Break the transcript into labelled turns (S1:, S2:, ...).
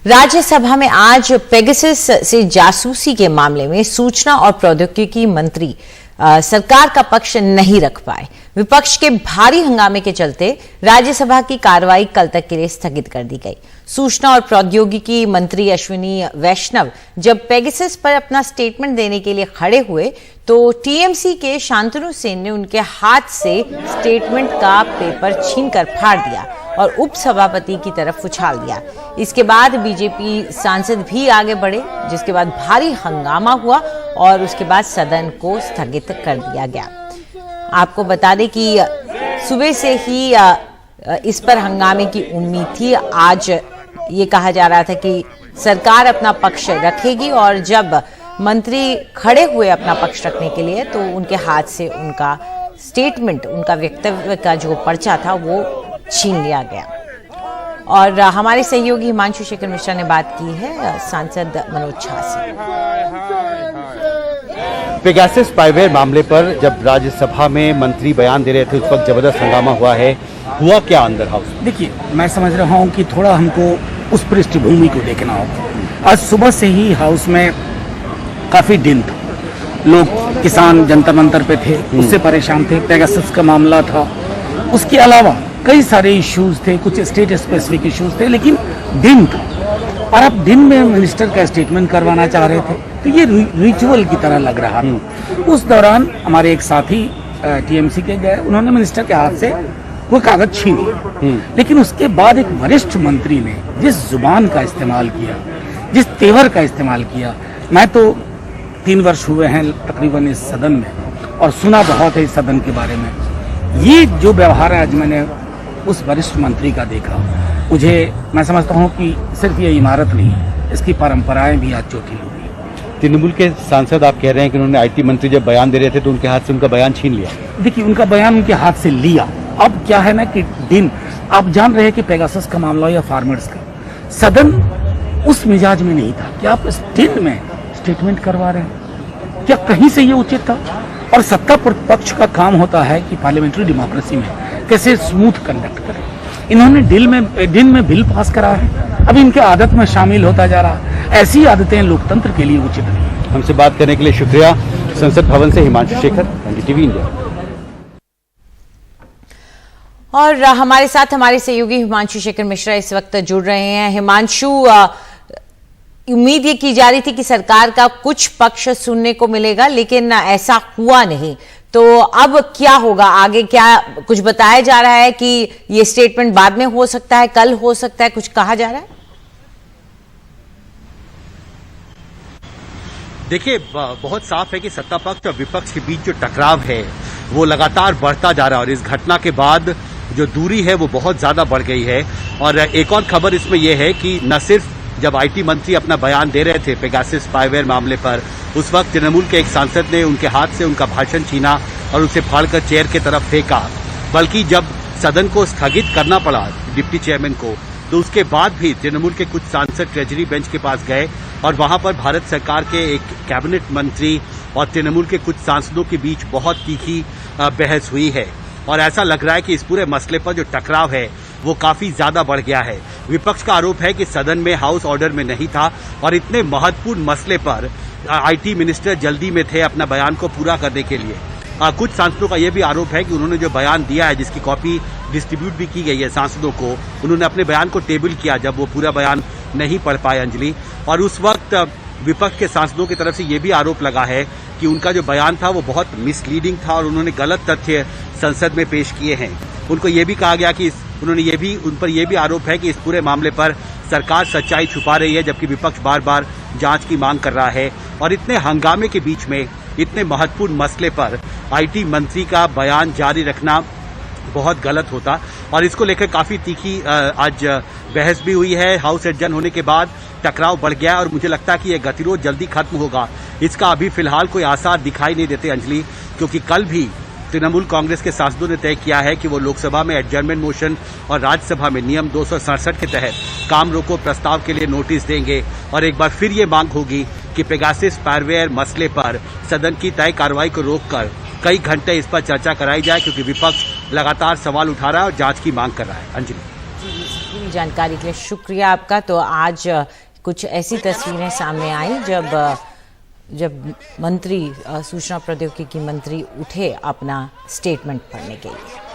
S1: राज्यसभा में आज पेगासस से जासूसी के मामले में सूचना और प्रौद्योगिकी मंत्री सरकार का पक्ष नहीं रख पाए। विपक्ष के भारी हंगामे के चलते राज्यसभा की कार्रवाई कल तक के लिए स्थगित कर दी गई। सूचना और प्रौद्योगिकी मंत्री अश्विनी वैष्णव जब पेगासस पर अपना स्टेटमेंट देने के लिए खड़े हुए तो टीएमसी के शांतनु सेन ने उनके हाथ से स्टेटमेंट का पेपर छीनकर फाड़ दिया और उपसभापति की तरफ उछाल दिया। इसके बाद बीजेपी सांसद भी आगे बढ़े, जिसके बाद भारी हंगामा हुआ और उसके बाद सदन को स्थगित कर दिया गया। आपको बता दें कि सुबह से ही इस पर हंगामे की उम्मीद थी। आज ये कहा जा रहा था कि सरकार अपना पक्ष रखेगी और जब मंत्री खड़े हुए अपना पक्ष रखने के लिए तो उनके हाथ से उनका स्टेटमेंट, उनका वक्तव्य का जो पर्चा था वो छीन लिया गया। और हमारे सहयोगी हिमांशु शेखर मिश्रा ने बात की है सांसद मनोज झा से।
S2: पेगासस स्पाईवेयर मामले पर जब राज्यसभा में मंत्री बयान दे रहे थे उस वक्त जबरदस्त हंगामा हुआ है। हुआ क्या अंदर हाउस?
S3: देखिए, मैं समझ रहा हूं कि थोड़ा हमको उस पृष्ठभूमि को देखना होगा। आज सुबह से ही हाउस में काफी दिन था, लोग किसान जंतर मंतर पे थे, उससे परेशान थे। पेगासस का मामला था, उसके अलावा कई सारे इश्यूज थे, कुछ स्टेट स्पेसिफिक इश्यूज थे, लेकिन दिन था और अब दिन में मिनिस्टर का स्टेटमेंट करवाना चाह रहे थे तो ये रिचुअल की तरह लग रहा था। उस दौरान हमारे एक साथी टीएमसी के गए, उन्होंने मिनिस्टर के हाथ से वो कागज छीन लिया। लेकिन उसके बाद एक वरिष्ठ मंत्री ने जिस जुबान का इस्तेमाल किया, जिस तेवर का इस्तेमाल किया, मैं तो 3 वर्ष हुए हैं तकरीबन इस सदन में और सुना बहुत है इस सदन के बारे में। ये जो व्यवहार है आज मैंने उस वरिष्ठ मंत्री का देखा, मैं समझता हूं कि सिर्फ ये इमारत नहीं है, इसकी परंपराएं भी आज चोटी हो गई।
S2: तृणमूल के सांसद आप कह रहे हैं कि उन्होंने आईटी मंत्री जब बयान दे रहे थे तो उनके हाथ से उनका बयान छीन लिया।
S3: देखिए, उनका बयान उनके हाथ से लिया। अब क्या है ना कि दिन आप जान रहे हैं कि पेगासस का मामला या फार्मर्स का, सदन उस मिजाज में नहीं था कि आप इस दिन में स्टेटमेंट करवा रहे हैं। क्या कहीं से ये उचित था? और सत्ता पक्ष का काम होता है कि पार्लियामेंट्री डेमोक्रेसी में कैसे स्मूथ कंडक्ट करें। इन्होंने दिन में बिल पास करा है, अब इनके आदत में शामिल होता जा रहा है। ऐसी आदतें लोकतंत्र के लिए उचित नहीं।
S2: हमसे बात करने के लिए शुक्रिया। संसद भवन से हिमांशु शेखर, एनडीटीवी इंडिया।
S1: और हमारे साथ हमारे सहयोगी हिमांशु शेखर मिश्रा इस वक्त जुड़ रहे हैं। हिमांशु, उम्मीद ये की जा रही थी कि सरकार का कुछ पक्ष सुनने को मिलेगा, लेकिन ऐसा हुआ नहीं, तो अब क्या होगा आगे? क्या कुछ बताया जा रहा है कि ये स्टेटमेंट बाद में हो सकता है, कल हो सकता है, कुछ कहा जा रहा है?
S2: देखिए, बहुत साफ है कि सत्ता पक्ष और विपक्ष के बीच जो टकराव है वो लगातार बढ़ता जा रहा है और इस घटना के बाद जो दूरी है वो बहुत ज्यादा बढ़ गई है। और एक और खबर इसमें यह है कि न सिर्फ जब आईटी मंत्री अपना बयान दे रहे थे पेगासस स्पाईवेयर मामले पर, उस वक्त तृणमूल के एक सांसद ने उनके हाथ से उनका भाषण छीना और उसे फाड़कर चेयर की तरफ फेंका, बल्कि जब सदन को स्थगित करना पड़ा डिप्टी चेयरमैन को, तो उसके बाद भी तृणमूल के कुछ सांसद ट्रेजरी बेंच के पास गए और वहां पर भारत सरकार के एक कैबिनेट मंत्री और तृणमूल के कुछ सांसदों के बीच बहुत तीखी बहस हुई है। और ऐसा लग रहा है कि इस पूरे मसले पर जो टकराव है वो काफी ज्यादा बढ़ गया है। विपक्ष का आरोप है कि सदन में हाउस ऑर्डर में नहीं था और इतने महत्वपूर्ण मसले पर आईटी मिनिस्टर जल्दी में थे अपना बयान को पूरा करने के लिए। कुछ सांसदों का यह भी आरोप है कि उन्होंने जो बयान दिया है, जिसकी कॉपी डिस्ट्रीब्यूट भी की गई है सांसदों को, उन्होंने अपने बयान को टेबल किया जब वो पूरा बयान नहीं पढ़ पाए अंजलि। और उस वक्त विपक्ष के सांसदों की तरफ से यह भी आरोप लगा है कि उनका जो बयान था वो बहुत मिसलीडिंग था और उन्होंने गलत तथ्य संसद में पेश किए हैं। उनको ये भी कहा गया कि उन पर यह भी आरोप है कि इस पूरे मामले पर सरकार सच्चाई छुपा रही है, जबकि विपक्ष बार बार जांच की मांग कर रहा है। और इतने हंगामे के बीच में इतने महत्वपूर्ण मसले पर आईटी मंत्री का बयान जारी रखना बहुत गलत होता और इसको लेकर काफी तीखी आज बहस भी हुई है। हाउस एडजर्न होने के बाद टकराव बढ़ गया और मुझे लगता है कि यह गतिरोध जल्दी खत्म होगा। इसका अभी फिलहाल कोई आसार दिखाई नहीं देते अंजलि, क्योंकि कल भी तृणमूल कांग्रेस के सांसदों ने तय किया है कि वो लोकसभा में एडजर्नमेंट मोशन और राज्यसभा में नियम 267 के तहत काम रोको प्रस्ताव के लिए नोटिस देंगे और एक बार फिर ये मांग होगी कि पेगासस स्पाईवेयर मसले पर सदन की तय कार्रवाई को रोककर कई घंटे इस पर चर्चा कराई जाए, क्योंकि विपक्ष लगातार सवाल उठा रहा है और जांच की मांग कर रहा है। अंजलि।
S1: जानकारी के लिए शुक्रिया आपका। तो आज कुछ ऐसी तस्वीरें सामने आई जब मंत्री सूचना प्रौद्योगिकी मंत्री उठे अपना स्टेटमेंट पढ़ने के लिए।